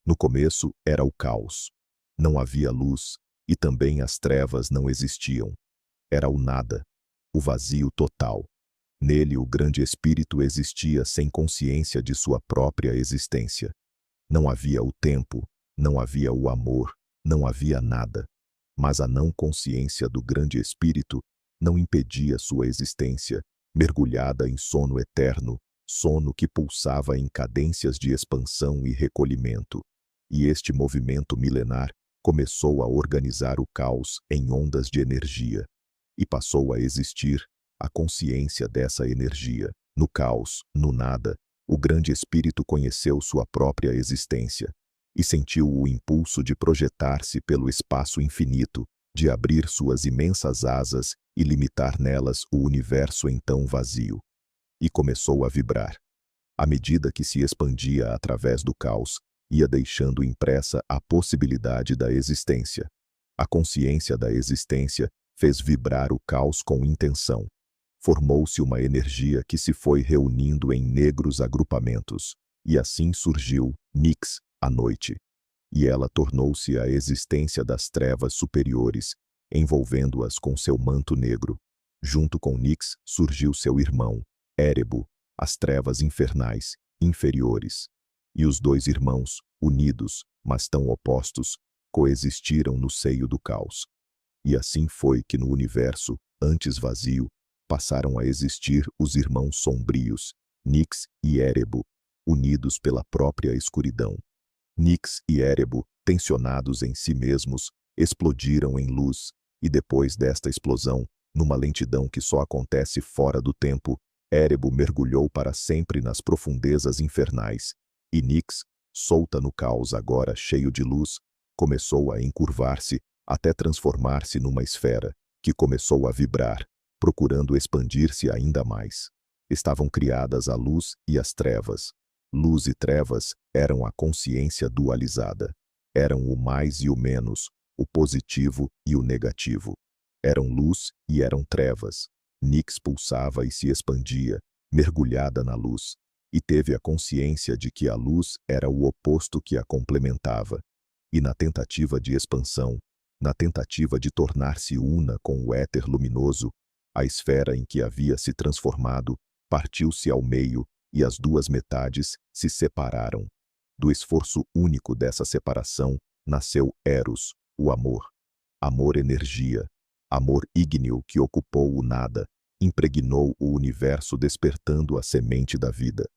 No começo era o caos. Não havia luz, e também as trevas não existiam. Era o nada, o vazio total. Nele o grande espírito existia sem consciência de sua própria existência. Não havia o tempo, não havia o amor, não havia nada. Mas a não consciência do grande espírito não impedia sua existência, mergulhada em sono eterno, sono que pulsava em cadências de expansão e recolhimento. E este movimento milenar começou a organizar o caos em ondas de energia. E passou a existir a consciência dessa energia. No caos, no nada, o grande espírito conheceu sua própria existência e sentiu o impulso de projetar-se pelo espaço infinito, de abrir suas imensas asas e limitar nelas o universo então vazio. E começou a vibrar. À medida que se expandia através do caos, ia deixando impressa a possibilidade da existência. A consciência da existência fez vibrar o caos com intenção. Formou-se uma energia que se foi reunindo em negros agrupamentos, e assim surgiu Nix, a noite. E ela tornou-se a existência das trevas superiores, envolvendo-as com seu manto negro. Junto com Nix surgiu seu irmão, Erebo, as trevas infernais, inferiores. E os dois irmãos, unidos, mas tão opostos, coexistiram no seio do caos. E assim foi que no universo, antes vazio, passaram a existir os irmãos sombrios, Nix e Erebo, unidos pela própria escuridão. Nix e Erebo, tensionados em si mesmos, explodiram em luz, e depois desta explosão, numa lentidão que só acontece fora do tempo, Erebo mergulhou para sempre nas profundezas infernais, e Nix, solta no caos agora cheio de luz, começou a encurvar-se até transformar-se numa esfera, que começou a vibrar, procurando expandir-se ainda mais. Estavam criadas a luz e as trevas. Luz e trevas eram a consciência dualizada. Eram o mais e o menos, o positivo e o negativo. Eram luz e eram trevas. Nix pulsava e se expandia, mergulhada na luz, e teve a consciência de que a luz era o oposto que a complementava. E na tentativa de expansão, na tentativa de tornar-se una com o éter luminoso, a esfera em que havia se transformado partiu-se ao meio e as duas metades se separaram. Do esforço único dessa separação nasceu Eros, o amor. Amor-energia, amor ígneo que ocupou o nada, impregnou o universo despertando a semente da vida.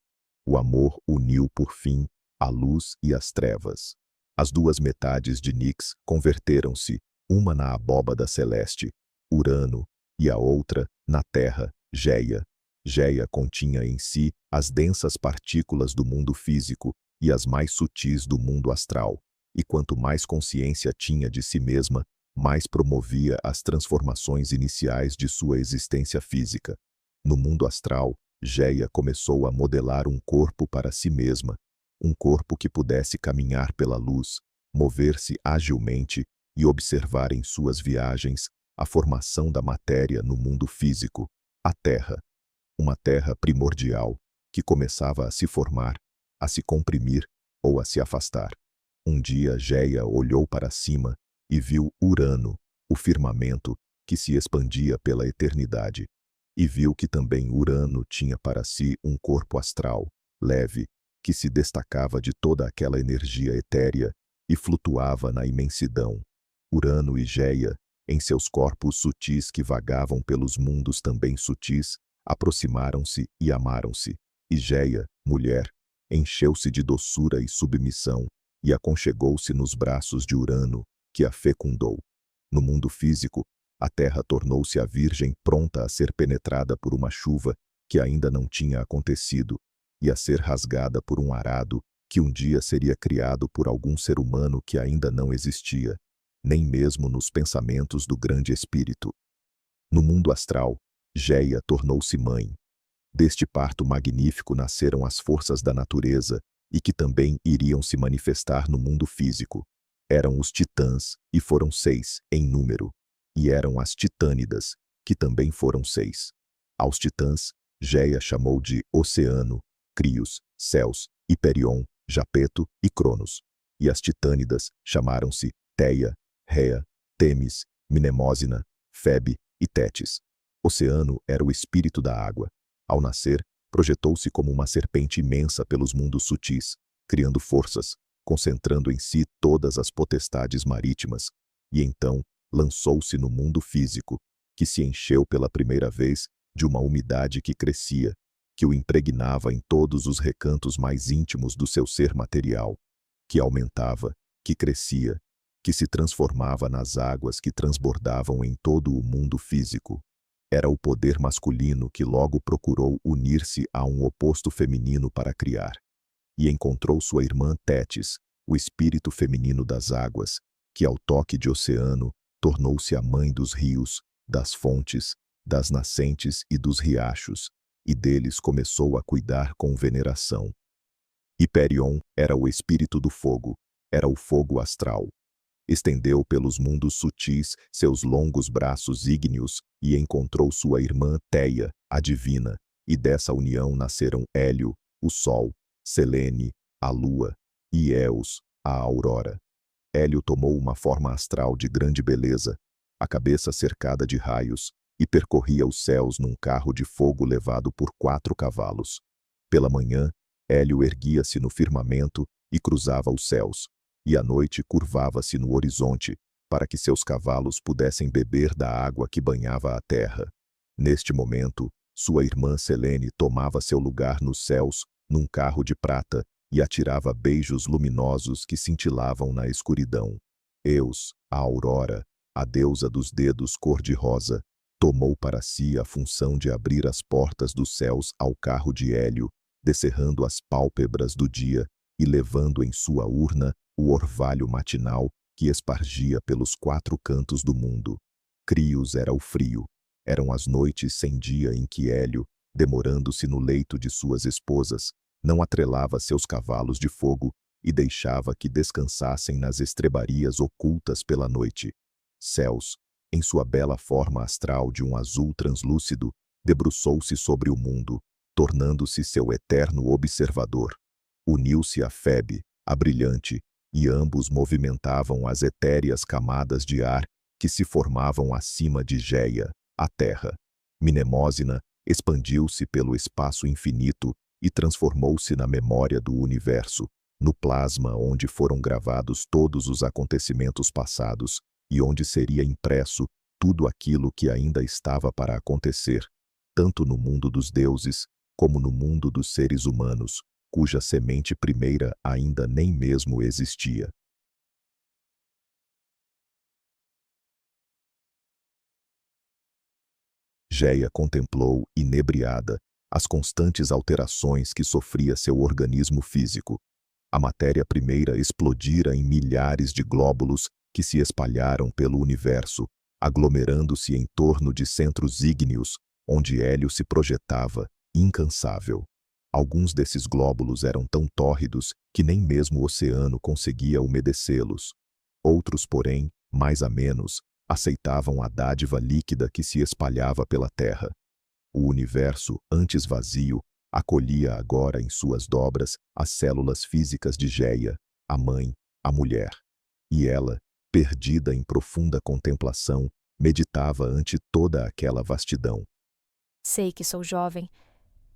O amor uniu por fim a luz e as trevas. As duas metades de Nix converteram-se, uma na abóbada celeste, Urano, e a outra na terra, Geia. Geia continha em si as densas partículas do mundo físico e as mais sutis do mundo astral, e quanto mais consciência tinha de si mesma, mais promovia as transformações iniciais de sua existência física. No mundo astral, Geia começou a modelar um corpo para si mesma, um corpo que pudesse caminhar pela luz, mover-se agilmente e observar em suas viagens a formação da matéria no mundo físico, a Terra. Uma terra primordial, que começava a se formar, a se comprimir ou a se afastar. Um dia Geia olhou para cima e viu Urano, o firmamento, que se expandia pela eternidade. E viu que também Urano tinha para si um corpo astral, leve, que se destacava de toda aquela energia etérea e flutuava na imensidão. Urano e Geia, em seus corpos sutis que vagavam pelos mundos também sutis, aproximaram-se e amaram-se, e Geia, mulher, encheu-se de doçura e submissão, e aconchegou-se nos braços de Urano, que a fecundou. No mundo físico, a terra tornou-se a virgem pronta a ser penetrada por uma chuva que ainda não tinha acontecido, e a ser rasgada por um arado que um dia seria criado por algum ser humano que ainda não existia, nem mesmo nos pensamentos do grande espírito. No mundo astral, Geia tornou-se mãe. Deste parto magnífico nasceram as forças da natureza e que também iriam se manifestar no mundo físico. Eram os titãs, e foram 6 em número. E eram as titânidas, que também foram 6. Aos titãs, Geia chamou de Oceano, Crios, Céus, Hiperion, Japeto e Cronos. e as titânidas chamaram-se Teia, Rea, Temis, Mnemósina, Febe e Tétis. Oceano era o espírito da água. Ao nascer, projetou-se como uma serpente imensa pelos mundos sutis, criando forças, concentrando em si todas as potestades marítimas, e então lançou-se no mundo físico, que se encheu pela primeira vez de uma umidade que crescia, que o impregnava em todos os recantos mais íntimos do seu ser material, que aumentava, que crescia, que se transformava nas águas que transbordavam em todo o mundo físico. Era o poder masculino que logo procurou unir-se a um oposto feminino para criar. E encontrou sua irmã Tétis, o espírito feminino das águas, que ao toque de Oceano tornou-se a mãe dos rios, das fontes, das nascentes e dos riachos, e deles começou a cuidar com veneração. Hiperion era o espírito do fogo, era o fogo astral. Estendeu pelos mundos sutis seus longos braços ígneos e encontrou sua irmã Teia, a divina, e dessa união nasceram Hélio, o sol, Selene, a lua, e Eos, a aurora. Hélio tomou uma forma astral de grande beleza, a cabeça cercada de raios, e percorria os céus num carro de fogo levado por 4 cavalos. Pela manhã, Hélio erguia-se no firmamento e cruzava os céus, e à noite curvava-se no horizonte, para que seus cavalos pudessem beber da água que banhava a terra. Neste momento, sua irmã Selene tomava seu lugar nos céus, num carro de prata, e atirava beijos luminosos que cintilavam na escuridão. Eos, a aurora, a deusa dos dedos cor-de-rosa, tomou para si a função de abrir as portas dos céus ao carro de Hélio, descerrando as pálpebras do dia e levando em sua urna o orvalho matinal que espargia pelos 4 cantos do mundo. Crios era o frio, eram as noites sem dia em que Hélio, demorando-se no leito de suas esposas, não atrelava seus cavalos de fogo e deixava que descansassem nas estrebarias ocultas pela noite. Céus, em sua bela forma astral de um azul translúcido, debruçou-se sobre o mundo, tornando-se seu eterno observador. Uniu-se a Febe, a brilhante, e ambos movimentavam as etéreas camadas de ar que se formavam acima de Géia, a terra. Mnemósina expandiu-se pelo espaço infinito e transformou-se na memória do universo, no plasma onde foram gravados todos os acontecimentos passados e onde seria impresso tudo aquilo que ainda estava para acontecer, tanto no mundo dos deuses como no mundo dos seres humanos, cuja semente primeira ainda nem mesmo existia. Géia contemplou, inebriada, as constantes alterações que sofria seu organismo físico. A matéria primeira explodira em milhares de glóbulos que se espalharam pelo universo, aglomerando-se em torno de centros ígneos, onde Hélio se projetava, incansável. Alguns desses glóbulos eram tão tórridos que nem mesmo o oceano conseguia umedecê-los. Outros, porém, mais a menos, aceitavam a dádiva líquida que se espalhava pela terra. O universo, antes vazio, acolhia agora em suas dobras as células físicas de Géia, a mãe, a mulher. E ela, perdida em profunda contemplação, meditava ante toda aquela vastidão. Sei que sou jovem,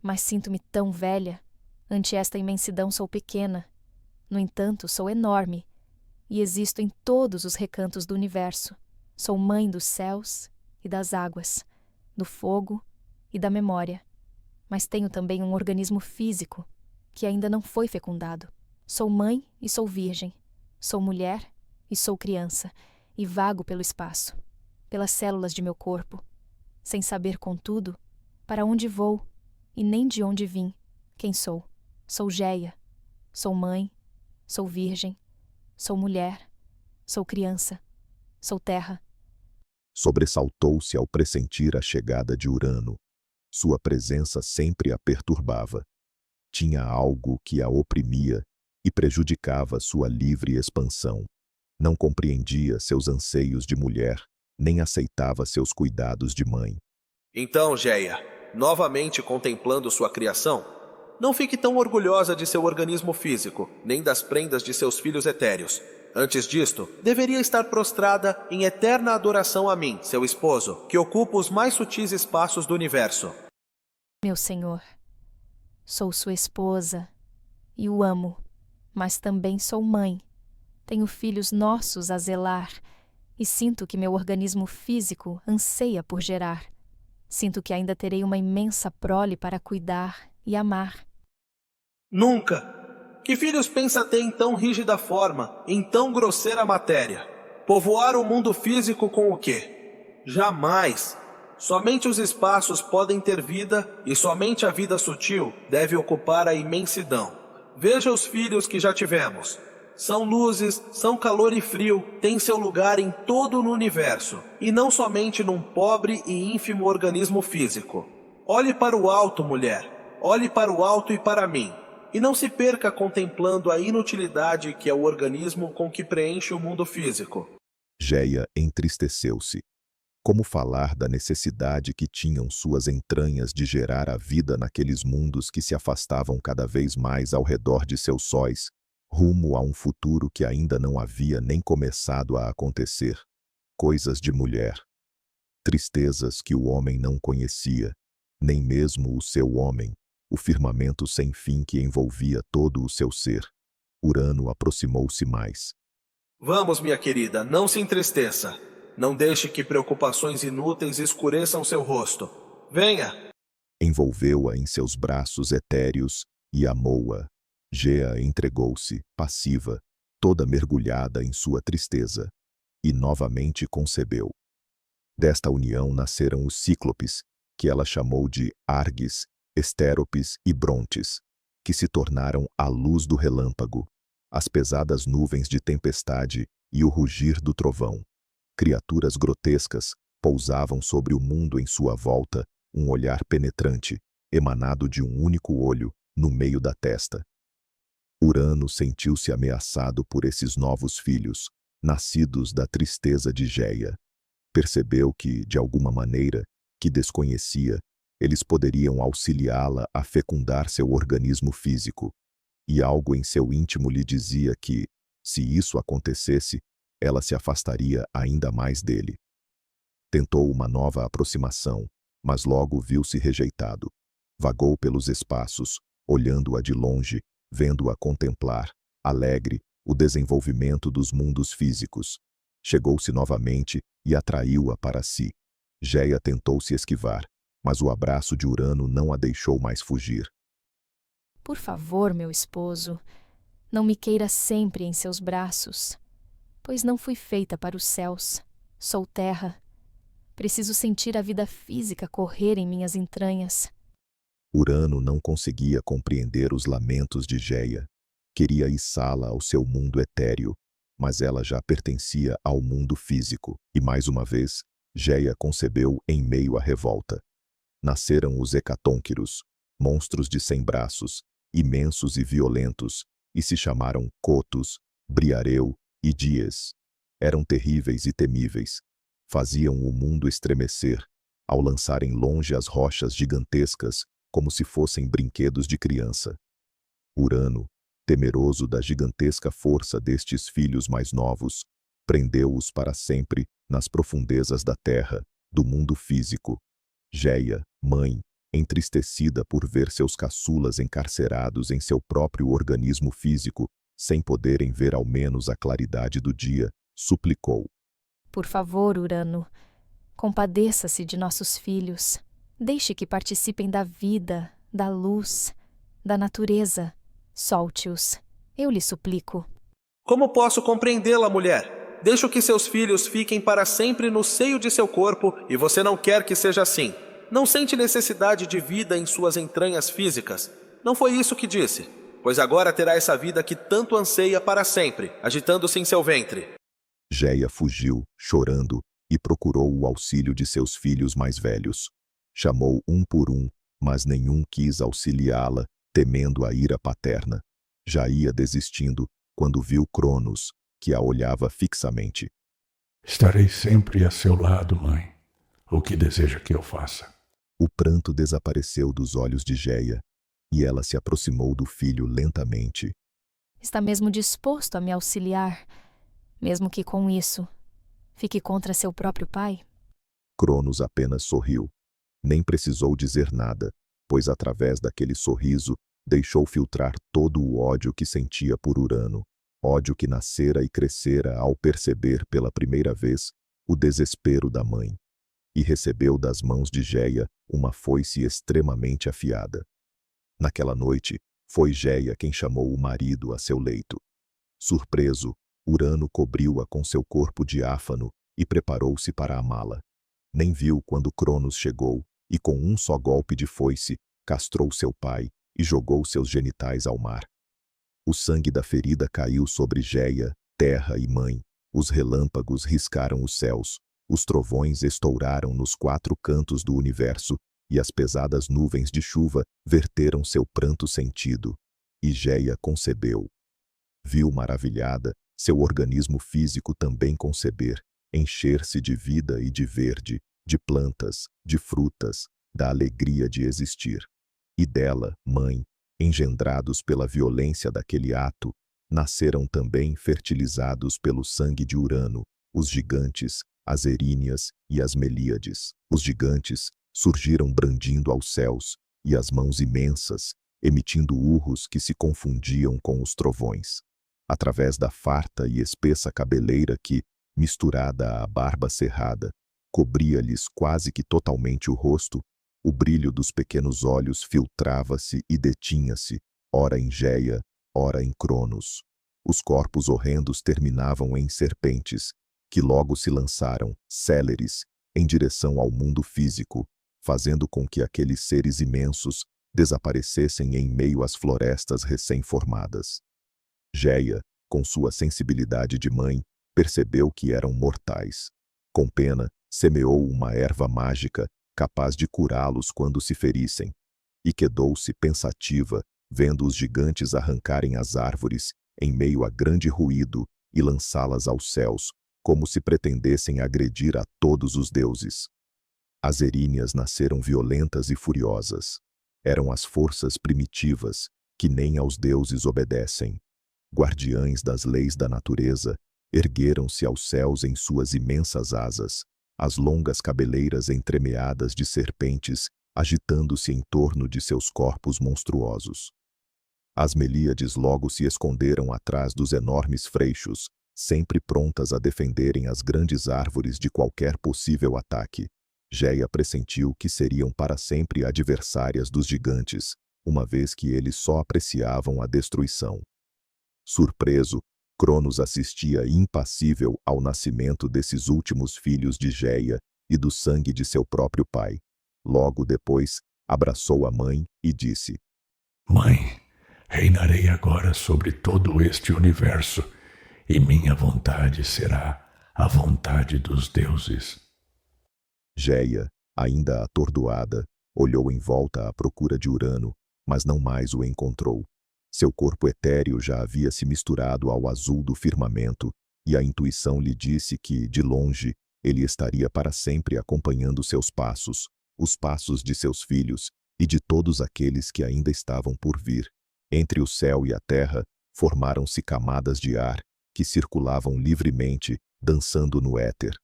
mas sinto-me tão velha. Ante esta imensidão sou pequena. No entanto, sou enorme, e existo em todos os recantos do universo. Sou mãe dos céus e das águas, do fogo e da memória. Mas tenho também um organismo físico, que ainda não foi fecundado. Sou mãe e sou virgem. Sou mulher e sou criança, e vago pelo espaço, pelas células de meu corpo, sem saber, contudo, para onde vou, e nem de onde vim, quem sou. Sou Géia, sou mãe, sou virgem, sou mulher, sou criança, sou terra. Sobressaltou-se ao pressentir a chegada de Urano. Sua presença sempre a perturbava. Tinha algo que a oprimia e prejudicava sua livre expansão. Não compreendia seus anseios de mulher, nem aceitava seus cuidados de mãe. Então, Géia, novamente contemplando sua criação, Não fique tão orgulhosa de seu organismo físico, nem das prendas de seus filhos etéreos. Antes disto, deveria estar prostrada em eterna adoração a mim, seu esposo, que ocupa os mais sutis espaços do universo. Meu senhor, sou sua esposa e o amo, mas também sou mãe. Tenho filhos nossos a zelar e sinto que meu organismo físico anseia por gerar. Sinto que ainda terei uma imensa prole para cuidar e amar. Nunca! Que filhos pensa ter em tão rígida forma, em tão grosseira matéria? Povoar o mundo físico com o quê? Jamais! Somente os espaços podem ter vida e somente a vida sutil deve ocupar a imensidão. Veja os filhos que já tivemos. São luzes, são calor e frio, têm seu lugar em todo o universo, e não somente num pobre e ínfimo organismo físico. Olhe para o alto, mulher. Olhe para o alto e para mim. E não se perca contemplando a inutilidade que é o organismo com que preenche o mundo físico. Géia entristeceu-se. Como falar da necessidade que tinham suas entranhas de gerar a vida naqueles mundos que se afastavam cada vez mais ao redor de seus sóis, rumo a um futuro que ainda não havia nem começado a acontecer? Coisas de mulher. Tristezas que o homem não conhecia, nem mesmo o seu homem, o firmamento sem fim que envolvia todo o seu ser. Urano aproximou-se mais. Vamos, minha querida, não se entristeça. Não deixe que preocupações inúteis escureçam seu rosto. Venha! Envolveu-a em seus braços etéreos e amou-a. Géia entregou-se, passiva, toda mergulhada em sua tristeza, e novamente concebeu. Desta união nasceram os cíclopes, que ela chamou de Arges, Estéropes e Brontes, que se tornaram a luz do relâmpago, as pesadas nuvens de tempestade e o rugir do trovão. Criaturas grotescas pousavam sobre o mundo em sua volta, um olhar penetrante, emanado de um único olho, no meio da testa. Urano sentiu-se ameaçado por esses novos filhos, nascidos da tristeza de Géia. Percebeu que, de alguma maneira, que desconhecia, eles poderiam auxiliá-la a fecundar seu organismo físico, e algo em seu íntimo lhe dizia que, se isso acontecesse, ela se afastaria ainda mais dele. Tentou uma nova aproximação, mas logo viu-se rejeitado. Vagou pelos espaços, olhando-a de longe, vendo-a contemplar, alegre, o desenvolvimento dos mundos físicos. Chegou-se novamente e atraiu-a para si. Géia tentou se esquivar, mas o abraço de Urano não a deixou mais fugir. Por favor, meu esposo, não me queira sempre em seus braços, pois não fui feita para os céus. Sou terra. Preciso sentir a vida física correr em minhas entranhas. Urano não conseguia compreender os lamentos de Géia. Queria içá-la ao seu mundo etéreo, mas ela já pertencia ao mundo físico, e mais uma vez, Géia concebeu em meio à revolta. Nasceram os hecatônquiros, monstros de 100 braços, imensos e violentos, e se chamaram Cotos, Briareu e Dies. Eram terríveis e temíveis. Faziam o mundo estremecer, ao lançarem longe as rochas gigantescas, como se fossem brinquedos de criança. Urano, temeroso da gigantesca força destes filhos mais novos, prendeu-os para sempre nas profundezas da terra, do mundo físico. Géia, mãe, entristecida por ver seus caçulas encarcerados em seu próprio organismo físico, sem poderem ver ao menos a claridade do dia, suplicou. Por favor, Urano, compadeça-se de nossos filhos. Deixe que participem da vida, da luz, da natureza. Solte-os. Eu lhe suplico. Como posso compreendê-la, mulher? Deixo que seus filhos fiquem para sempre no seio de seu corpo e você não quer que seja assim. Não sente necessidade de vida em suas entranhas físicas. Não foi isso que disse, pois agora terá essa vida que tanto anseia para sempre, agitando-se em seu ventre. Géia fugiu, chorando, e procurou o auxílio de seus filhos mais velhos. Chamou um por um, mas nenhum quis auxiliá-la, temendo a ira paterna. Já ia desistindo, quando viu Cronos, que a olhava fixamente. Estarei sempre a seu lado, mãe. O que deseja que eu faça? O pranto desapareceu dos olhos de Géia, E ela se aproximou do filho lentamente. Está mesmo disposto a me auxiliar, mesmo que com isso fique contra seu próprio pai? Cronos apenas sorriu. Nem precisou dizer nada, pois através daquele sorriso deixou filtrar todo o ódio que sentia por Urano, ódio que nascera e crescera ao perceber pela primeira vez o desespero da mãe. E recebeu das mãos de Geia uma foice extremamente afiada. Naquela noite, foi Geia quem chamou o marido a seu leito. Surpreso, Urano cobriu-a com seu corpo diáfano e preparou-se para amá-la. Nem viu quando Cronos chegou e, com um só golpe de foice, castrou seu pai e jogou seus genitais ao mar. O sangue da ferida caiu sobre Geia, terra e mãe. Os relâmpagos riscaram os céus, os trovões estouraram nos quatro cantos do universo e as pesadas nuvens de chuva verteram seu pranto sentido. E Geia concebeu. Viu maravilhada seu organismo físico também conceber, encher-se de vida e de verde, de plantas, de frutas, da alegria de existir. E dela, mãe, engendrados pela violência daquele ato, nasceram também fertilizados pelo sangue de Urano, os gigantes, as Eríneas e as Melíades. Os gigantes surgiram brandindo aos céus, e as mãos imensas, emitindo urros que se confundiam com os trovões. Através da farta e espessa cabeleira que, misturada à barba cerrada, cobria-lhes quase que totalmente o rosto, o brilho dos pequenos olhos filtrava-se e detinha-se, ora em Geia, ora em Cronos. Os corpos horrendos terminavam em serpentes, que logo se lançaram, céleres, em direção ao mundo físico, fazendo com que aqueles seres imensos desaparecessem em meio às florestas recém-formadas. Geia, com sua sensibilidade de mãe, percebeu que eram mortais. Com pena, semeou uma erva mágica capaz de curá-los quando se ferissem, e quedou-se pensativa, vendo os gigantes arrancarem as árvores em meio a grande ruído e lançá-las aos céus, como se pretendessem agredir a todos os deuses. As Eríneas nasceram violentas e furiosas. Eram as forças primitivas, que nem aos deuses obedecem. Guardiães das leis da natureza, ergueram-se aos céus em suas imensas asas, as longas cabeleiras entremeadas de serpentes agitando-se em torno de seus corpos monstruosos. As Melíades logo se esconderam atrás dos enormes freixos, sempre prontas a defenderem as grandes árvores de qualquer possível ataque. Geia pressentiu que seriam para sempre adversárias dos gigantes, uma vez que eles só apreciavam a destruição. Surpreso, Cronos assistia impassível ao nascimento desses últimos filhos de Geia e do sangue de seu próprio pai. Logo depois, abraçou a mãe e disse: Mãe, reinarei agora sobre todo este universo, e minha vontade será a vontade dos deuses. Geia, ainda atordoada, olhou em volta à procura de Urano, mas não mais o encontrou. Seu corpo etéreo já havia se misturado ao azul do firmamento, e a intuição lhe disse que, de longe, ele estaria para sempre acompanhando seus passos, os passos de seus filhos e de todos aqueles que ainda estavam por vir. Entre o céu e a terra, formaram-se camadas de ar, que circulavam livremente, dançando no éter.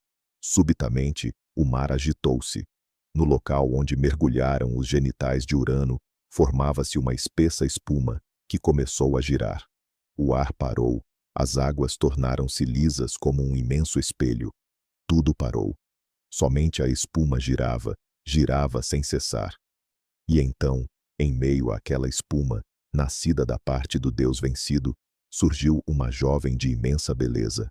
Subitamente, o mar agitou-se. No local onde mergulharam os genitais de Urano, formava-se uma espessa espuma, que começou a girar. O ar parou, as águas tornaram-se lisas como um imenso espelho. Tudo parou. Somente a espuma girava, girava sem cessar. E então, em meio àquela espuma, nascida da parte do Deus vencido, surgiu uma jovem de imensa beleza.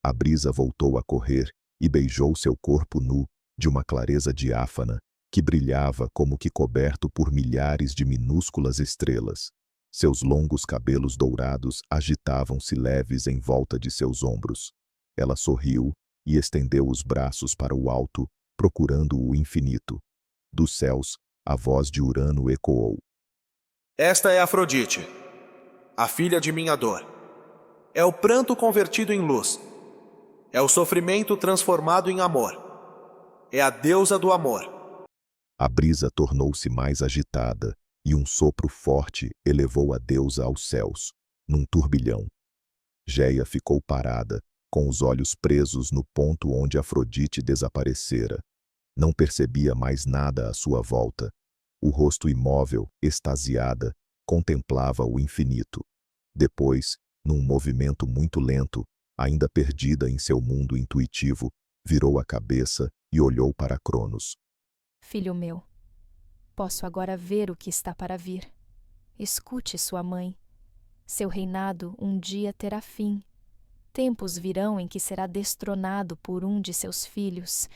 A brisa voltou a correr e beijou seu corpo nu, de uma clareza diáfana, que brilhava como que coberto por milhares de minúsculas estrelas. Seus longos cabelos dourados agitavam-se leves em volta de seus ombros. Ela sorriu e estendeu os braços para o alto, procurando o infinito. Dos céus, a voz de Urano ecoou. Esta é Afrodite, a filha de minha dor. É o pranto convertido em luz. É o sofrimento transformado em amor. É a deusa do amor. A brisa tornou-se mais agitada, e um sopro forte elevou a deusa aos céus, num turbilhão. Géia ficou parada, com os olhos presos no ponto onde Afrodite desaparecera. Não percebia mais nada à sua volta. O rosto imóvel, extasiada, contemplava o infinito. Depois, num movimento muito lento, ainda perdida em seu mundo intuitivo, virou a cabeça e olhou para Cronos. Filho meu, posso agora ver o que está para vir. Escute sua mãe. Seu reinado um dia terá fim. Tempos virão em que será destronado por um de seus filhos,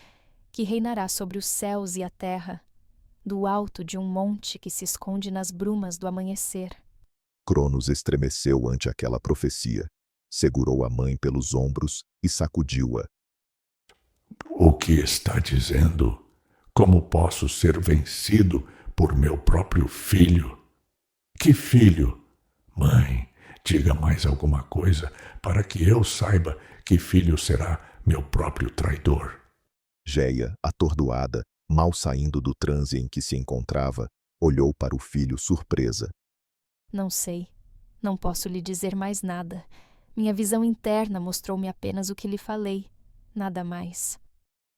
que reinará sobre os céus e a terra, do alto de um monte que se esconde nas brumas do amanhecer. Cronos estremeceu ante aquela profecia, segurou a mãe pelos ombros e sacudiu-a. O que está dizendo? Como posso ser vencido por meu próprio filho? Que filho? Mãe, diga mais alguma coisa para que eu saiba que filho será meu próprio traidor. Géia, atordoada, mal saindo do transe em que se encontrava, olhou para o filho surpresa. Não sei. Não posso lhe dizer mais nada. Minha visão interna mostrou-me apenas o que lhe falei. Nada mais.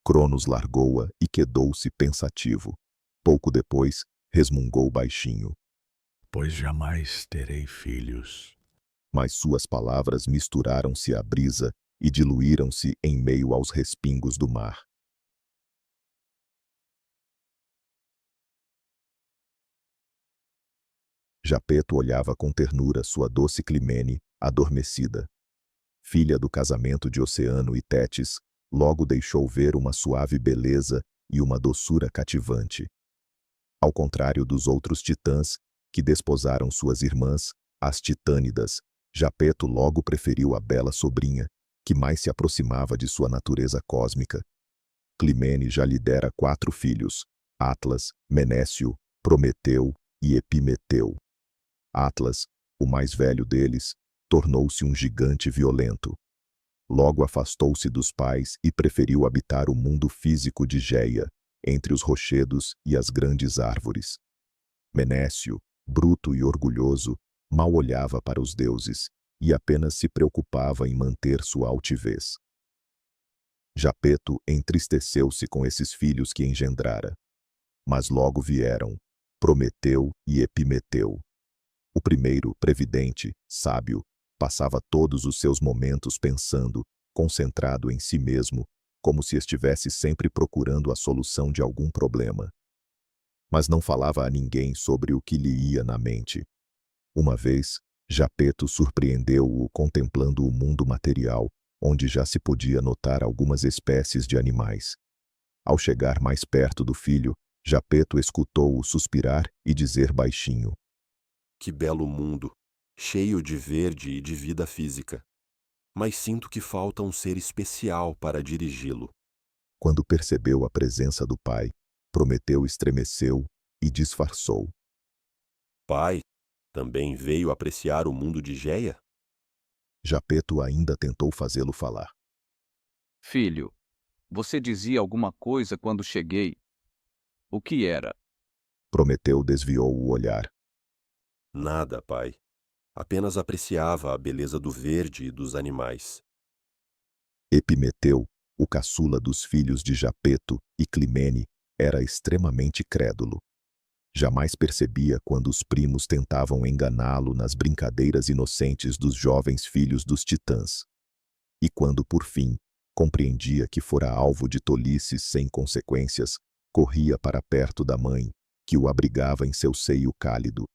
Cronos largou-a e quedou-se pensativo. Pouco depois, resmungou baixinho. Pois jamais terei filhos. Mas suas palavras misturaram-se à brisa e diluíram-se em meio aos respingos do mar. Japeto olhava com ternura sua doce Climene, adormecida. Filha do casamento de Oceano e Tétis, logo deixou ver uma suave beleza e uma doçura cativante. Ao contrário dos outros titãs, que desposaram suas irmãs, as titânidas, Japeto logo preferiu a bela sobrinha, que mais se aproximava de sua natureza cósmica. Climene já lhe dera 4 filhos, Atlas, Menécio, Prometeu e Epimeteu. Atlas, o mais velho deles, tornou-se um gigante violento. Logo afastou-se dos pais e preferiu habitar o mundo físico de Géia, entre os rochedos e as grandes árvores. Menécio, bruto e orgulhoso, mal olhava para os deuses e apenas se preocupava em manter sua altivez. Japeto entristeceu-se com esses filhos que engendrara. Mas logo vieram Prometeu e Epimeteu. O primeiro, previdente, sábio, passava todos os seus momentos pensando, concentrado em si mesmo, como se estivesse sempre procurando a solução de algum problema. Mas não falava a ninguém sobre o que lhe ia na mente. Uma vez, Japeto surpreendeu-o contemplando o mundo material, onde já se podia notar algumas espécies de animais. Ao chegar mais perto do filho, Japeto escutou-o suspirar e dizer baixinho: Que belo mundo, cheio de verde e de vida física. Mas sinto que falta um ser especial para dirigi-lo. Quando percebeu a presença do pai, Prometeu estremeceu e disfarçou. Pai, também veio apreciar o mundo de Géia? Japeto ainda tentou fazê-lo falar. Filho, você dizia alguma coisa quando cheguei. O que era? Prometeu desviou o olhar. Nada, pai. Apenas apreciava a beleza do verde e dos animais. Epimeteu, o caçula dos filhos de Japeto e Climene, era extremamente crédulo. Jamais percebia quando os primos tentavam enganá-lo nas brincadeiras inocentes dos jovens filhos dos titãs. E quando, por fim, compreendia que fora alvo de tolices sem consequências, corria para perto da mãe, que o abrigava em seu seio cálido.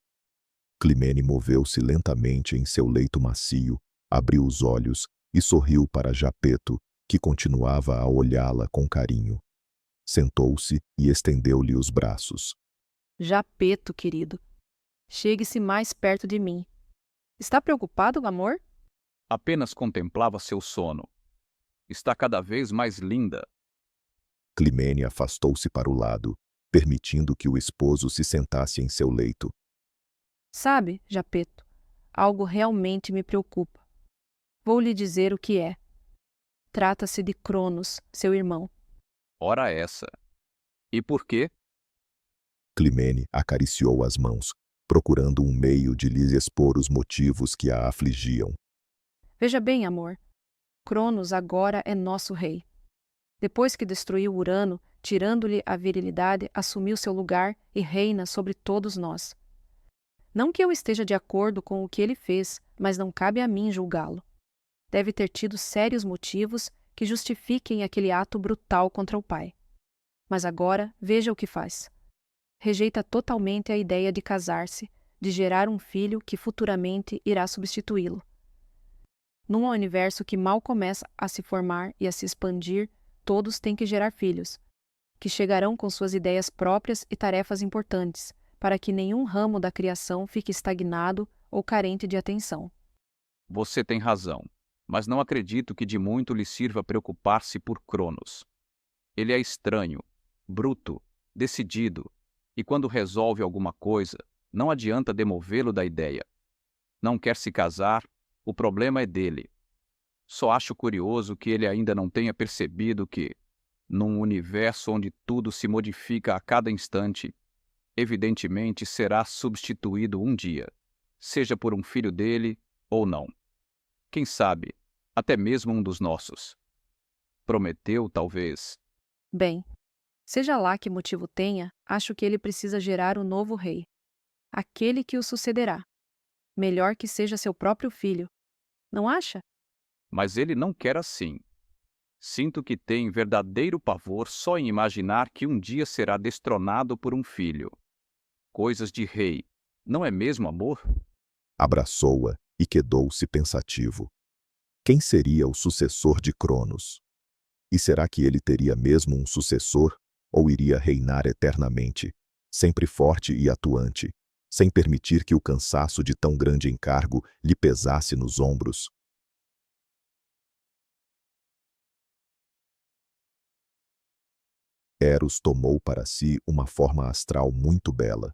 Climene moveu-se lentamente em seu leito macio, abriu os olhos e sorriu para Japeto, que continuava a olhá-la com carinho. Sentou-se e estendeu-lhe os braços. Japeto, querido, chegue-se mais perto de mim. Está preocupado, amor? Apenas contemplava seu sono. Está cada vez mais linda. Climene afastou-se para o lado, permitindo que o esposo se sentasse em seu leito. Sabe, Japeto, algo realmente me preocupa. Vou lhe dizer o que é. Trata-se de Cronos, seu irmão. Ora essa. E por quê? Climene acariciou as mãos, procurando um meio de lhes expor os motivos que a afligiam. Veja bem, amor. Cronos agora é nosso rei. Depois que destruiu Urano, tirando-lhe a virilidade, assumiu seu lugar e reina sobre todos nós. Não que eu esteja de acordo com o que ele fez, mas não cabe a mim julgá-lo. Deve ter tido sérios motivos que justifiquem aquele ato brutal contra o pai. Mas agora, veja o que faz. Rejeita totalmente a ideia de casar-se, de gerar um filho que futuramente irá substituí-lo. Num universo que mal começa a se formar e a se expandir, todos têm que gerar filhos, que chegarão com suas ideias próprias e tarefas importantes, para que nenhum ramo da criação fique estagnado ou carente de atenção. Você tem razão, mas não acredito que de muito lhe sirva preocupar-se por Cronos. Ele é estranho, bruto, decidido, e quando resolve alguma coisa, não adianta demovê-lo da ideia. Não quer se casar, o problema é dele. Só acho curioso que ele ainda não tenha percebido que, num universo onde tudo se modifica a cada instante, evidentemente será substituído um dia, seja por um filho dele ou não. Quem sabe, até mesmo um dos nossos. Prometeu, talvez. Bem, seja lá que motivo tenha, acho que ele precisa gerar o novo rei, aquele que o sucederá. Melhor que seja seu próprio filho. Não acha? Mas ele não quer assim. Sinto que tem verdadeiro pavor só em imaginar que um dia será destronado por um filho. Coisas de rei, não é mesmo, amor? Abraçou-a e quedou-se pensativo. Quem seria o sucessor de Cronos? E será que ele teria mesmo um sucessor, ou iria reinar eternamente, sempre forte e atuante, sem permitir que o cansaço de tão grande encargo lhe pesasse nos ombros? Eros tomou para si uma forma astral muito bela.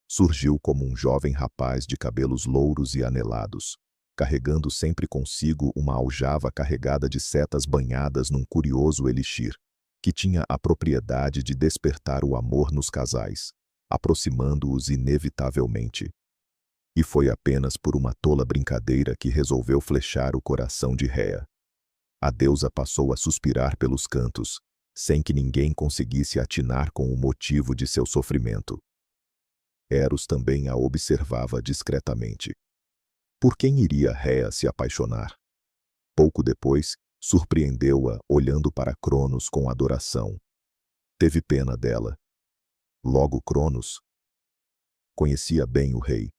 Surgiu como um jovem rapaz de cabelos louros e anelados, carregando sempre consigo uma aljava carregada de setas banhadas num curioso elixir, que tinha a propriedade de despertar o amor nos casais, aproximando-os inevitavelmente. E foi apenas por uma tola brincadeira que resolveu flechar o coração de Rhea. A deusa passou a suspirar pelos cantos, sem que ninguém conseguisse atinar com o motivo de seu sofrimento. Eros também a observava discretamente. Por quem iria Rhea se apaixonar? Pouco depois, surpreendeu-a olhando para Cronos com adoração. Teve pena dela. Logo Cronos conhecia bem o rei.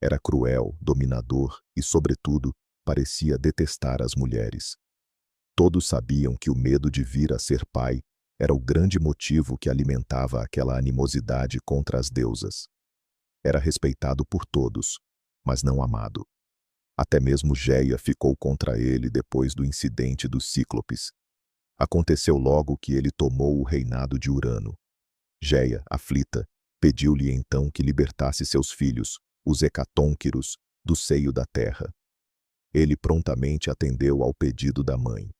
Era cruel, dominador e, sobretudo, parecia detestar as mulheres. Todos sabiam que o medo de vir a ser pai era o grande motivo que alimentava aquela animosidade contra as deusas. Era respeitado por todos, mas não amado. Até mesmo Géia ficou contra ele depois do incidente dos Cíclopes. Aconteceu logo que ele tomou o reinado de Urano. Géia, aflita, pediu-lhe então que libertasse seus filhos, os Hecatônquiros, do seio da terra. Ele prontamente atendeu ao pedido da mãe.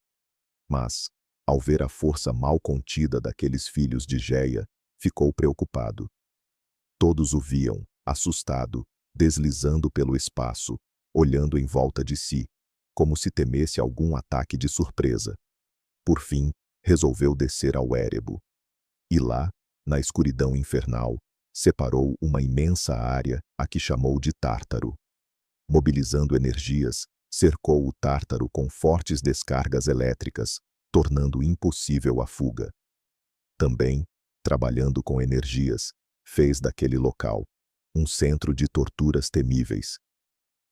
Mas, ao ver a força mal contida daqueles filhos de Géia, ficou preocupado. Todos o viam, assustado, deslizando pelo espaço, olhando em volta de si, como se temesse algum ataque de surpresa. Por fim, resolveu descer ao Érebo. E lá, na escuridão infernal, separou uma imensa área a que chamou de Tártaro. Mobilizando energias, cercou o Tártaro com fortes descargas elétricas, tornando impossível a fuga. Também, trabalhando com energias, fez daquele local um centro de torturas temíveis.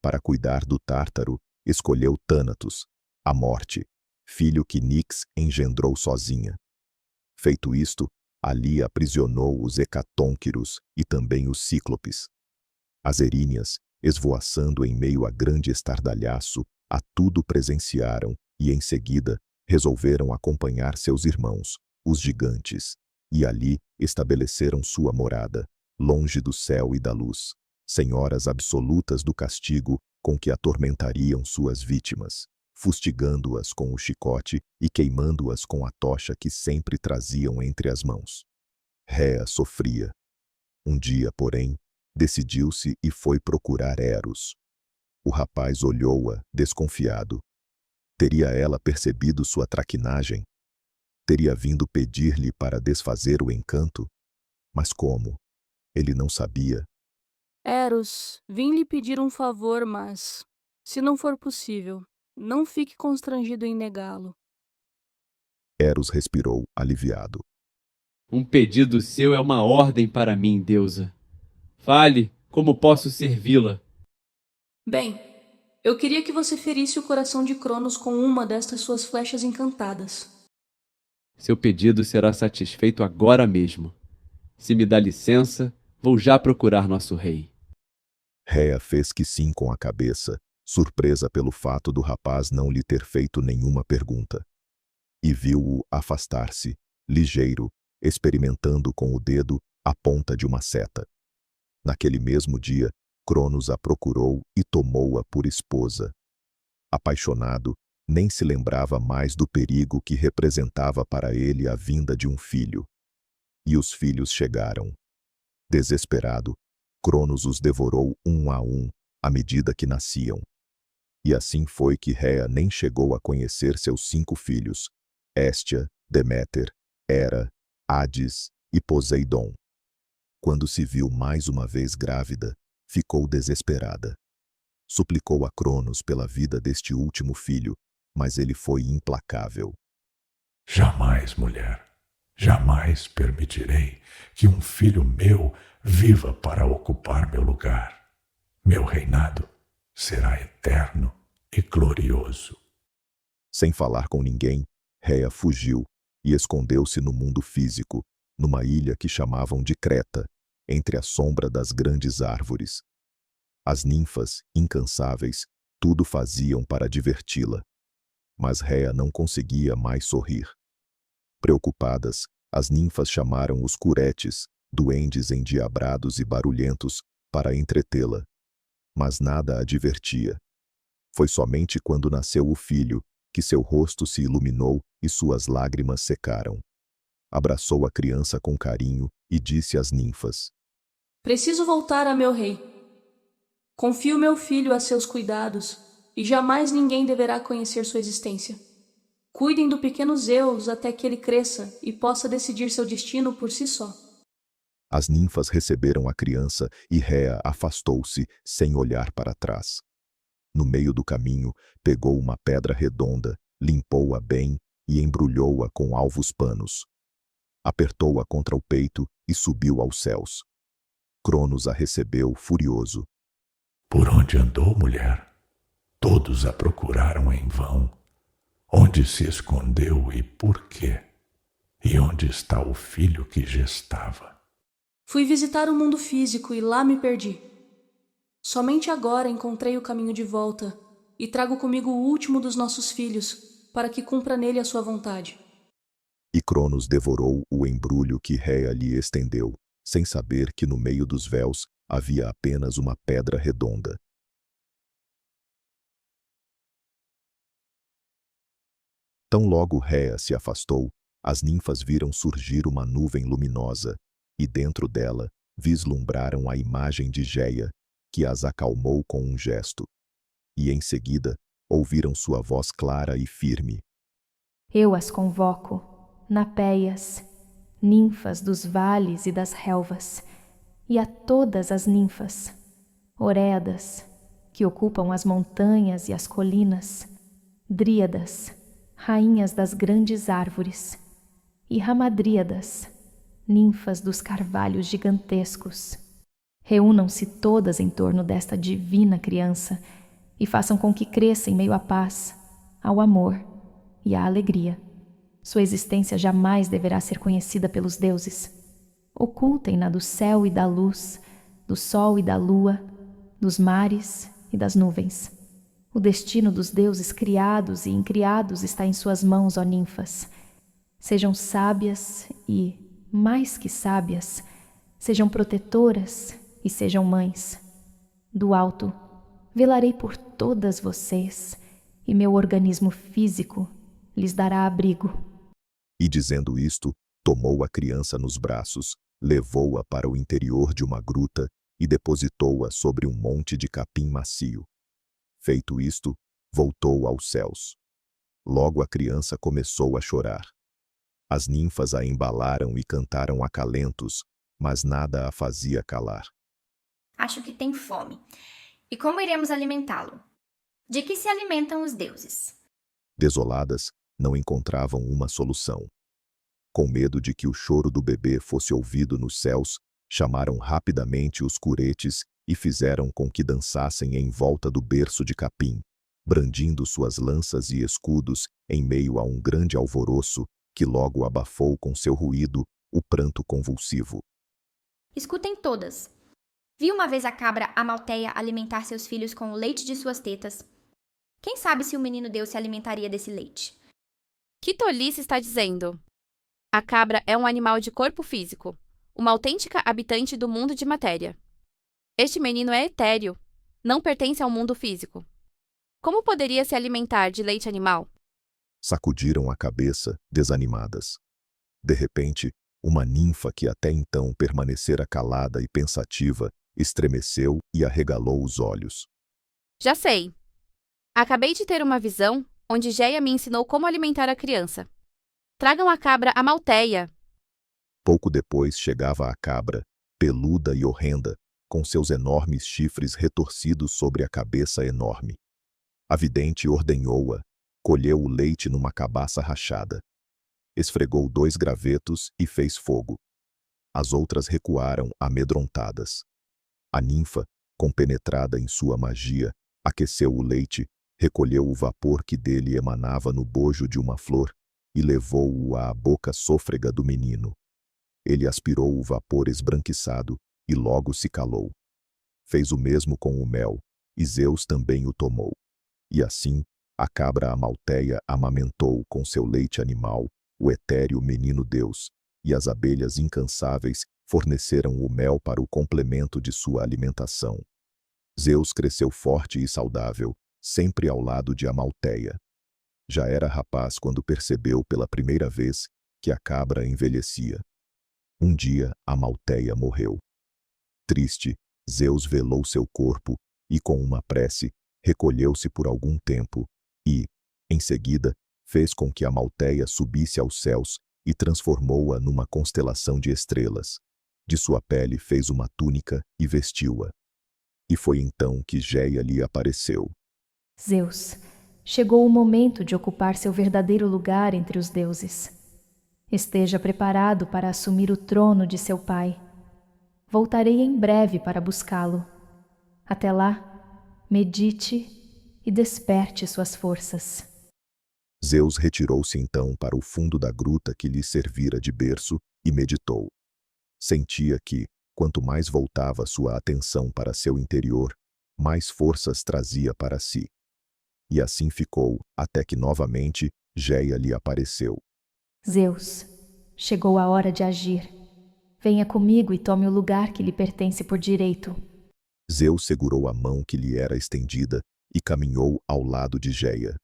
Para cuidar do Tártaro, escolheu Thanatos, a morte, filho que Nix engendrou sozinha. Feito isto, ali aprisionou os Hecatônquiros e também os Cíclopes. As Eríneas, esvoaçando em meio a grande estardalhaço, a tudo presenciaram e, em seguida, resolveram acompanhar seus irmãos, os gigantes, e ali estabeleceram sua morada, longe do céu e da luz, senhoras absolutas do castigo com que atormentariam suas vítimas, fustigando-as com o chicote e queimando-as com a tocha que sempre traziam entre as mãos. Rhea sofria. Um dia, porém, decidiu-se e foi procurar Eros. O rapaz olhou-a, desconfiado. Teria ela percebido sua traquinagem? Teria vindo pedir-lhe para desfazer o encanto? Mas como? Ele não sabia. Eros, vim lhe pedir um favor, mas, se não for possível, não fique constrangido em negá-lo. Eros respirou, aliviado. Um pedido seu é uma ordem para mim, deusa. Fale, como posso servi-la? Bem, eu queria que você ferisse o coração de Cronos com uma destas suas flechas encantadas. Seu pedido será satisfeito agora mesmo. Se me dá licença, vou já procurar nosso rei. Réa fez que sim com a cabeça, surpresa pelo fato do rapaz não lhe ter feito nenhuma pergunta. E viu-o afastar-se, ligeiro, experimentando com o dedo a ponta de uma seta. Naquele mesmo dia, Cronos a procurou e tomou-a por esposa. Apaixonado, nem se lembrava mais do perigo que representava para ele a vinda de um filho. E os filhos chegaram. Desesperado, Cronos os devorou um a um, à medida que nasciam. E assim foi que Réa nem chegou a conhecer seus 5 filhos, Héstia, Deméter, Hera, Hades e Poseidon. Quando se viu mais uma vez grávida, ficou desesperada. Suplicou a Cronos pela vida deste último filho, mas ele foi implacável. Jamais, mulher, jamais permitirei que um filho meu viva para ocupar meu lugar. Meu reinado será eterno e glorioso. Sem falar com ninguém, Réa fugiu e escondeu-se no mundo físico, numa ilha que chamavam de Creta, entre a sombra das grandes árvores. As ninfas, incansáveis, tudo faziam para diverti-la. Mas Réa não conseguia mais sorrir. Preocupadas, as ninfas chamaram os curetes, duendes endiabrados e barulhentos, para entretê-la. Mas nada a divertia. Foi somente quando nasceu o filho que seu rosto se iluminou e suas lágrimas secaram. Abraçou a criança com carinho e disse às ninfas: Preciso voltar a meu rei. Confio meu filho a seus cuidados, e jamais ninguém deverá conhecer sua existência. Cuidem do pequeno Zeus até que ele cresça e possa decidir seu destino por si só. As ninfas receberam a criança e Réa afastou-se sem olhar para trás. No meio do caminho, pegou uma pedra redonda, limpou-a bem e embrulhou-a com alvos panos. Apertou-a contra o peito e subiu aos céus. Cronos a recebeu furioso. Por onde andou, mulher? Todos a procuraram em vão. Onde se escondeu e por quê? E onde está o filho que gestava? Fui visitar o mundo físico e lá me perdi. Somente agora encontrei o caminho de volta e trago comigo o último dos nossos filhos, para que cumpra nele a sua vontade. E Cronos devorou o embrulho que Réa lhe estendeu, sem saber que no meio dos véus havia apenas uma pedra redonda. Tão logo Réa se afastou, as ninfas viram surgir uma nuvem luminosa, e dentro dela vislumbraram a imagem de Géia, que as acalmou com um gesto. E em seguida ouviram sua voz clara e firme. Eu as convoco, Napéias, ninfas dos vales e das relvas, e a todas as ninfas, Oréadas, que ocupam as montanhas e as colinas, Dríadas, rainhas das grandes árvores, e Ramadríadas, ninfas dos carvalhos gigantescos. Reúnam-se todas em torno desta divina criança e façam com que cresça em meio à paz, ao amor e à alegria. Sua existência jamais deverá ser conhecida pelos deuses. Ocultem-na do céu e da luz, do sol e da lua, dos mares e das nuvens. O destino dos deuses criados e incriados está em suas mãos, ó ninfas. Sejam sábias e, mais que sábias, sejam protetoras e sejam mães. Do alto, velarei por todas vocês, e meu organismo físico lhes dará abrigo. E dizendo isto, tomou a criança nos braços, levou-a para o interior de uma gruta e depositou-a sobre um monte de capim macio. Feito isto, voltou aos céus. Logo a criança começou a chorar. As ninfas a embalaram e cantaram acalentos, mas nada a fazia calar. Acho que tem fome. E como iremos alimentá-lo? De que se alimentam os deuses? Desoladas, não encontravam uma solução. Com medo de que o choro do bebê fosse ouvido nos céus, chamaram rapidamente os curetes e fizeram com que dançassem em volta do berço de capim, brandindo suas lanças e escudos em meio a um grande alvoroço que logo abafou com seu ruído o pranto convulsivo. Escutem todas. Vi uma vez a cabra Amalteia alimentar seus filhos com o leite de suas tetas. Quem sabe se o menino Deus se alimentaria desse leite? Que tolice está dizendo? A cabra é um animal de corpo físico, uma autêntica habitante do mundo de matéria. Este menino é etéreo, não pertence ao mundo físico. Como poderia se alimentar de leite animal? Sacudiram a cabeça, desanimadas. De repente, uma ninfa que até então permanecera calada e pensativa, estremeceu e arregalou os olhos. Já sei. Acabei de ter uma visão onde Géia me ensinou como alimentar a criança. Tragam a cabra Amalteia. Pouco depois chegava a cabra, peluda e horrenda, com seus enormes chifres retorcidos sobre a cabeça enorme. A vidente ordenhou-a, colheu o leite numa cabaça rachada. Esfregou 2 gravetos e fez fogo. As outras recuaram amedrontadas. A ninfa, compenetrada em sua magia, aqueceu o leite, recolheu o vapor que dele emanava no bojo de uma flor e levou-o à boca sôfrega do menino. Ele aspirou o vapor esbranquiçado e logo se calou. Fez o mesmo com o mel, e Zeus também o tomou. E assim, a cabra Amalteia amamentou com seu leite animal o etéreo menino Deus, e as abelhas incansáveis forneceram o mel para o complemento de sua alimentação. Zeus cresceu forte e saudável, sempre ao lado de Amalteia. Já era rapaz quando percebeu pela primeira vez que a cabra envelhecia. Um dia, Amalteia morreu. Triste, Zeus velou seu corpo e, com uma prece, recolheu-se por algum tempo e, em seguida, fez com que Amalteia subisse aos céus e transformou-a numa constelação de estrelas. De sua pele fez uma túnica e vestiu-a. E foi então que Géia lhe apareceu. Zeus, chegou o momento de ocupar seu verdadeiro lugar entre os deuses. Esteja preparado para assumir o trono de seu pai. Voltarei em breve para buscá-lo. Até lá, medite e desperte suas forças. Zeus retirou-se então para o fundo da gruta que lhe servira de berço e meditou. Sentia que, quanto mais voltava sua atenção para seu interior, mais forças trazia para si. E assim ficou, até que novamente Géia lhe apareceu. Zeus, chegou a hora de agir. Venha comigo e tome o lugar que lhe pertence por direito. Zeus segurou a mão que lhe era estendida e caminhou ao lado de Géia.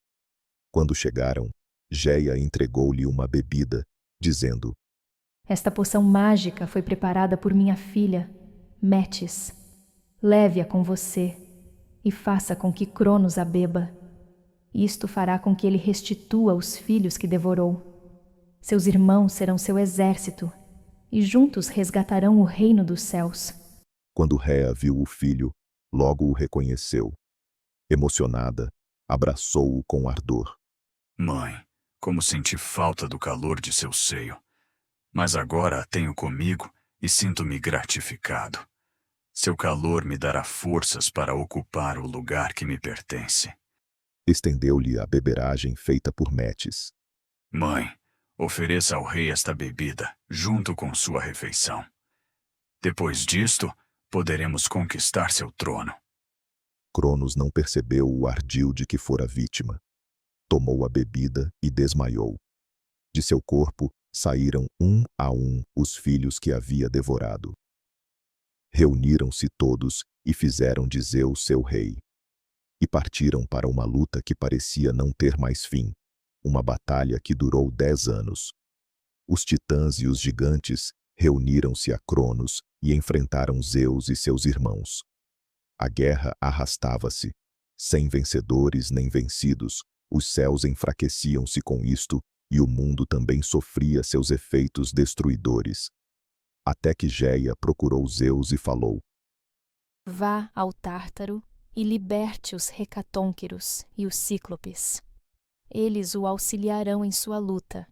Quando chegaram, Géia entregou-lhe uma bebida, dizendo: Esta poção mágica foi preparada por minha filha, Metis. Leve-a com você e faça com que Cronos a beba. Isto fará com que ele restitua os filhos que devorou. Seus irmãos serão seu exército e juntos resgatarão o reino dos céus. Quando Réa viu o filho, logo o reconheceu. Emocionada, abraçou-o com ardor. Mãe, como senti falta do calor de seu seio. Mas agora a tenho comigo e sinto-me gratificado. Seu calor me dará forças para ocupar o lugar que me pertence. Estendeu-lhe a beberagem feita por Metis. Mãe, ofereça ao rei esta bebida, junto com sua refeição. Depois disto, poderemos conquistar seu trono. Cronos não percebeu o ardil de que fora vítima. Tomou a bebida e desmaiou. De seu corpo saíram um a um os filhos que havia devorado. Reuniram-se todos e fizeram de Zeus seu rei. E partiram para uma luta que parecia não ter mais fim, uma batalha que durou 10 anos. Os titãs e os gigantes reuniram-se a Cronos e enfrentaram Zeus e seus irmãos. A guerra arrastava-se. Sem vencedores nem vencidos, os céus enfraqueciam-se com isto e o mundo também sofria seus efeitos destruidores. Até que Géia procurou Zeus e falou: Vá ao Tártaro e liberte os Recatônquiros e os Cíclopes. Eles o auxiliarão em sua luta.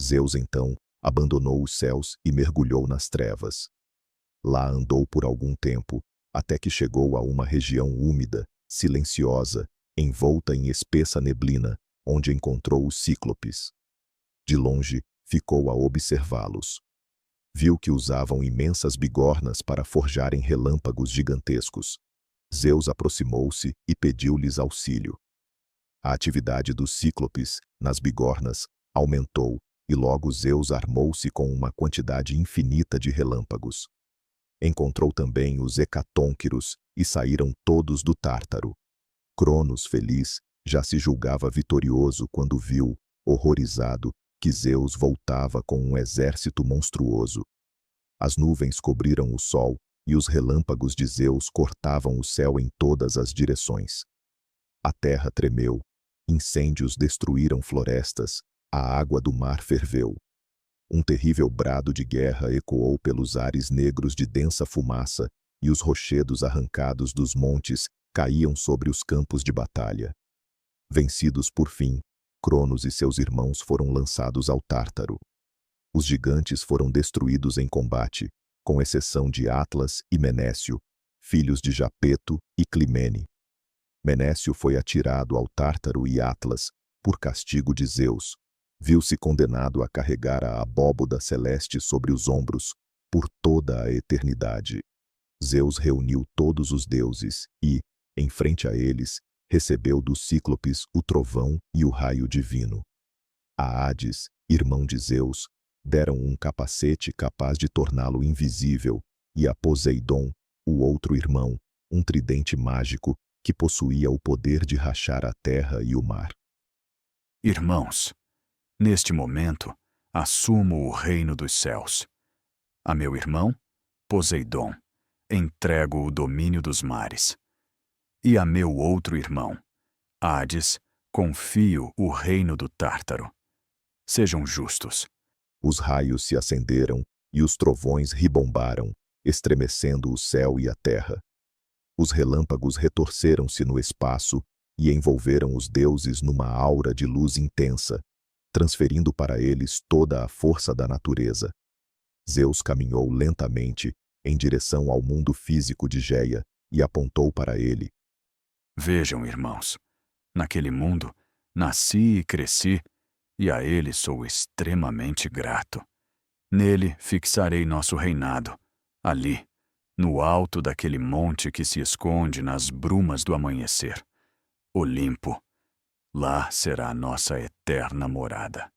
Zeus, então, abandonou os céus e mergulhou nas trevas. Lá andou por algum tempo, até que chegou a uma região úmida, silenciosa, envolta em espessa neblina, onde encontrou os Cíclopes. De longe, ficou a observá-los. Viu que usavam imensas bigornas para forjarem relâmpagos gigantescos. Zeus aproximou-se e pediu-lhes auxílio. A atividade dos Cíclopes, nas bigornas, aumentou, e logo Zeus armou-se com uma quantidade infinita de relâmpagos. Encontrou também os Hecatônquiros e saíram todos do Tártaro. Cronos, feliz, já se julgava vitorioso quando viu, horrorizado, que Zeus voltava com um exército monstruoso. As nuvens cobriram o sol, e os relâmpagos de Zeus cortavam o céu em todas as direções. A terra tremeu, incêndios destruíram florestas, a água do mar ferveu. Um terrível brado de guerra ecoou pelos ares negros de densa fumaça, e os rochedos arrancados dos montes caíam sobre os campos de batalha. Vencidos por fim, Cronos e seus irmãos foram lançados ao Tártaro. Os gigantes foram destruídos em combate, com exceção de Atlas e Menécio, filhos de Japeto e Climene. Menécio foi atirado ao Tártaro e Atlas, por castigo de Zeus, viu-se condenado a carregar a abóboda celeste sobre os ombros, por toda a eternidade. Zeus reuniu todos os deuses e, em frente a eles, recebeu dos Cíclopes o trovão e o raio divino. A Hades, irmão de Zeus, deram um capacete capaz de torná-lo invisível, e a Poseidon, o outro irmão, um tridente mágico que possuía o poder de rachar a terra e o mar. Irmãos, neste momento, assumo o reino dos céus. A meu irmão, Poseidon, entrego o domínio dos mares. E a meu outro irmão, Hades, confio o reino do Tártaro. Sejam justos. Os raios se acenderam e os trovões ribombaram, estremecendo o céu e a terra. Os relâmpagos retorceram-se no espaço e envolveram os deuses numa aura de luz intensa, transferindo para eles toda a força da natureza. Zeus caminhou lentamente em direção ao mundo físico de Géia e apontou para ele. Vejam, irmãos, naquele mundo nasci e cresci, e a ele sou extremamente grato. Nele fixarei nosso reinado, ali, no alto daquele monte que se esconde nas brumas do amanhecer. Olimpo. Lá será a nossa eterna morada.